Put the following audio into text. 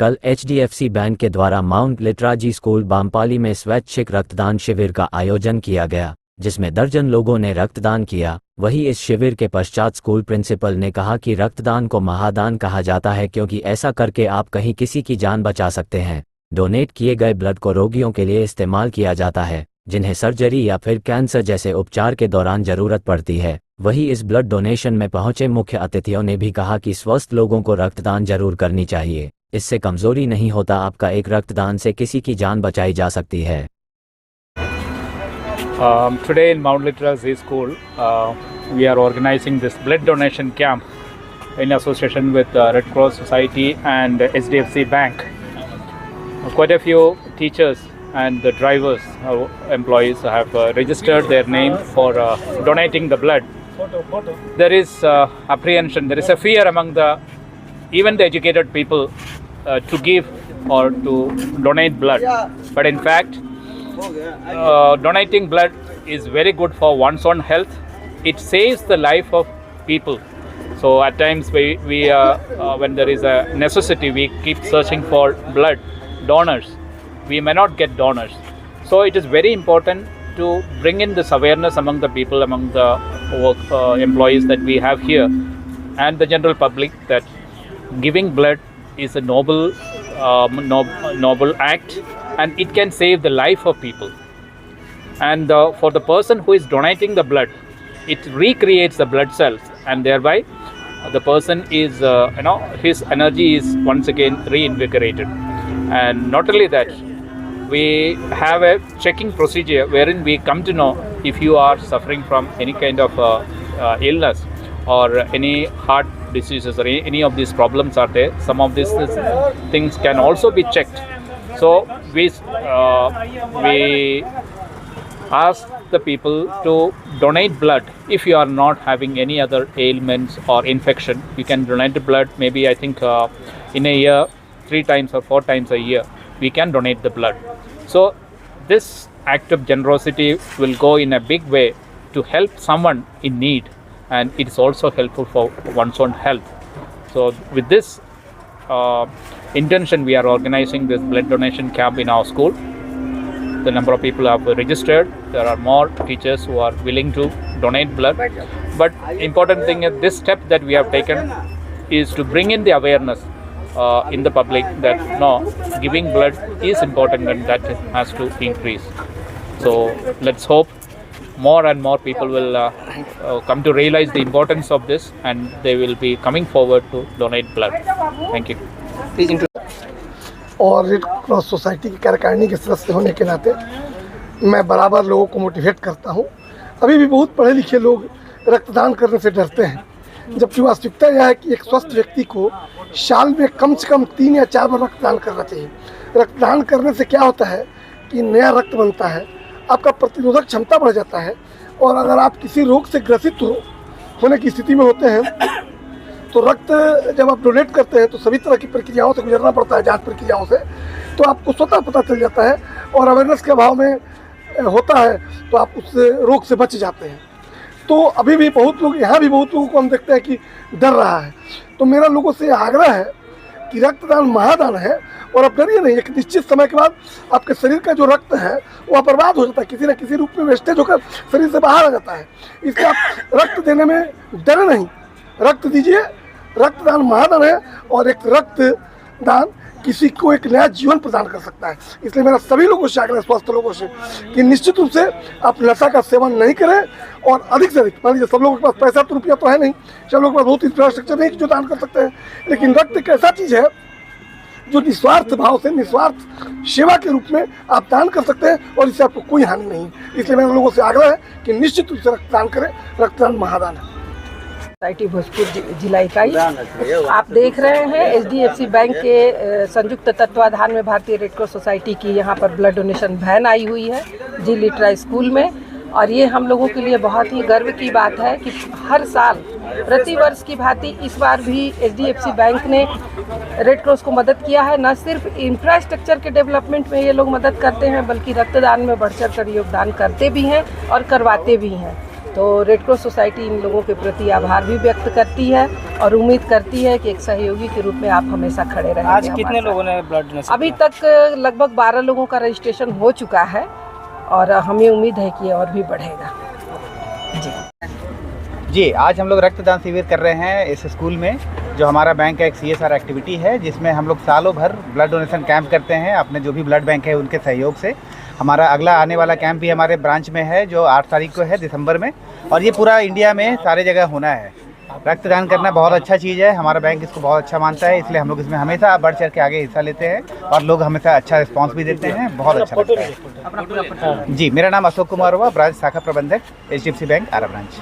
कल HDFC bank के द्वारा माउंट लिटराजी स्कूल बामपाली में स्वैच्छिक रक्तदान शिविर का आयोजन किया गया, जिसमें दर्जन लोगों ने रक्तदान किया। वहीं इस शिविर के पश्चात स्कूल प्रिंसिपल ने कहा कि रक्तदान को महादान कहा जाता है, क्योंकि ऐसा करके आप कहीं किसी की जान बचा सकते हैं। डोनेट किए गए ब्लड को रोगियों के लिए इस्तेमाल किया जाता है जिन्हें सर्जरी या फिर कैंसर जैसे उपचार के दौरान जरूरत पड़ती है। वहीं इस ब्लड डोनेशन में पहुंचे मुख्य अतिथियों ने भी कहा कि स्वस्थ लोगों को रक्तदान जरूर करनी चाहिए, इससे कमजोरी नहीं होता। आपका एक रक्तदान से किसी की जान बचाई जा सकती है। Today in Mount Literacy School, we are organizing this blood donation camp in association with Red Cross Society and HDFC Bank. Quite a few teachers and the drivers, employees have registered their name for donating the blood. There is apprehension, there is a fear among even the educated people to give or to donate blood. But in fact, donating blood is very good for one's own health. It saves the life of people. So at times when there is a necessity, we keep searching for blood donors. We may not get donors. So it is very important to bring in this awareness among the people, among the employees that we have here and the general public, that giving blood is a noble act, and it can save the life of people. And for the person who is donating the blood, it recreates the blood cells, and thereby the person is his energy is once again reinvigorated. And not only that, we have a checking procedure wherein we come to know if you are suffering from any kind of illness or any heart diseases or any of these problems are there. Some of these things can also be checked. So we ask the people to donate blood. If you are not having any other ailments or infection, you can donate the blood. Maybe I think in a year, 3 times or 4 times a year, we can donate the blood. So this act of generosity will go in a big way to help someone in need, and it is also helpful for one's own health. So with this intention, we are organizing this blood donation camp in our school. The number of people have registered. There are more teachers who are willing to donate blood. But important thing is this step that we have taken is to bring in the awareness in the public that giving blood is important and that has to increase. So let's hope more and more people will come to realize the importance of this, and they will be coming forward to donate blood. Thank you. और red cross society की कार्यकारिणी के सदस्य होने के नाते मैं बराबर लोगों को मोटिवेट करता हूं। अभी भी बहुत पढ़े लिखे लोग रक्तदान करने से डरते हैं, जबकि वास्तविकता यह है कि एक स्वस्थ व्यक्ति को साल में कम से कम 3 या 4 बार रक्तदान करना चाहिए। रक्तदान करने से क्या होता है कि नया रक्त बनता है, आपका प्रतिरोधक क्षमता बढ़ जाता है, और अगर आप किसी रोग से ग्रसित होने की स्थिति में होते हैं तो रक्त जब आप डोनेट करते हैं तो सभी तरह की प्रक्रियाओं से गुजरना पड़ता है, जांच प्रक्रियाओं से, तो आपको स्वतः पता चल जाता है और अवेयरनेस के अभाव में होता है तो आप उस रोग से बच जाते हैं। तो अभी भी बहुत लोग, यहाँ भी बहुत लोगों को हम देखते हैं कि डर रहा है। तो मेरा लोगों से आग्रह है कि रक्तदान महादान है, और आप डरिए नहीं। एक निश्चित समय के बाद आपके शरीर का जो रक्त है वो बर्बाद हो जाता है, किसी न किसी रूप में वेस्टेज होकर शरीर से बाहर आ जाता है। इसलिए आप रक्त देने में डरे नहीं, रक्त दीजिए। रक्तदान महादान है, और एक रक्तदान किसी को एक नया जीवन प्रदान कर सकता है। इसलिए मेरा सभी लोगों से आग्रह, स्वस्थ लोगों से, कि निश्चित रूप से आप नशा का सेवन नहीं करें, और अधिक से अधिक, मान लीजिए सब लोगों के पास पैसा तो रुपया तो है नहीं, सब लोगों के पास बहुत इंफ्रास्ट्रक्चर नहीं जो दान कर सकते हैं, लेकिन रक्त एक ऐसा चीज़ है जो निस्वार्थ भाव से, निस्वार्थ सेवा के रूप में आप दान कर सकते हैं, और इससे आपको कोई हानि नहीं है। इसलिए मेरे लोगों से आग्रह है कि निश्चित रूप से रक्तदान करें। रक्तदान महादान है। सोसाइटी भोजपुर जिला इकाई, आप देख रहे हैं HDFC बैंक के संयुक्त तत्वाधान में भारतीय रेड क्रॉस सोसाइटी की यहाँ पर ब्लड डोनेशन वैन आई हुई है जी लिटरा स्कूल में। और ये हम लोगों के लिए बहुत ही गर्व की बात है कि हर साल प्रतिवर्ष की भांति इस बार भी HDFC बैंक ने रेड क्रॉस को मदद किया है। न सिर्फ इंफ्रास्ट्रक्चर के डेवलपमेंट में ये लोग मदद करते हैं, बल्कि रक्तदान में बढ़ चढ़ कर योगदान करते भी हैं और करवाते भी हैं। तो रेड क्रॉस सोसाइटी इन लोगों के प्रति आभार भी व्यक्त करती है और उम्मीद करती है कि एक सहयोगी के रूप में आप हमेशा खड़े रहेंगे। आज कितने लोगों ने ब्लड डोनेशन अभी तक लगभग 12 लोगों का रजिस्ट्रेशन हो चुका है और हमें उम्मीद है कि और भी बढ़ेगा। जी, आज हम लोग रक्तदान शिविर कर रहे हैं इस स्कूल में, जो हमारा बैंक का एक CSR एक्टिविटी है, जिसमें हम लोग सालों भर ब्लड डोनेशन कैंप करते हैं अपने जो भी ब्लड बैंक है उनके सहयोग से। हमारा अगला आने वाला कैंप भी हमारे ब्रांच में है जो 8 तारीख को है दिसंबर में, और ये पूरा इंडिया में सारे जगह होना है। रक्तदान करना बहुत अच्छा चीज़ है, हमारा बैंक इसको बहुत अच्छा मानता है, इसलिए हम लोग इसमें हमेशा बढ़ चढ़ के आगे हिस्सा लेते हैं और लोग हमेशा अच्छा रिस्पांस भी देते हैं, बहुत अच्छा लगता है। जी, मेरा नाम अशोक कुमार हुआ, ब्रांच शाखा प्रबंधक HDFC बैंक आरा ब्रांच।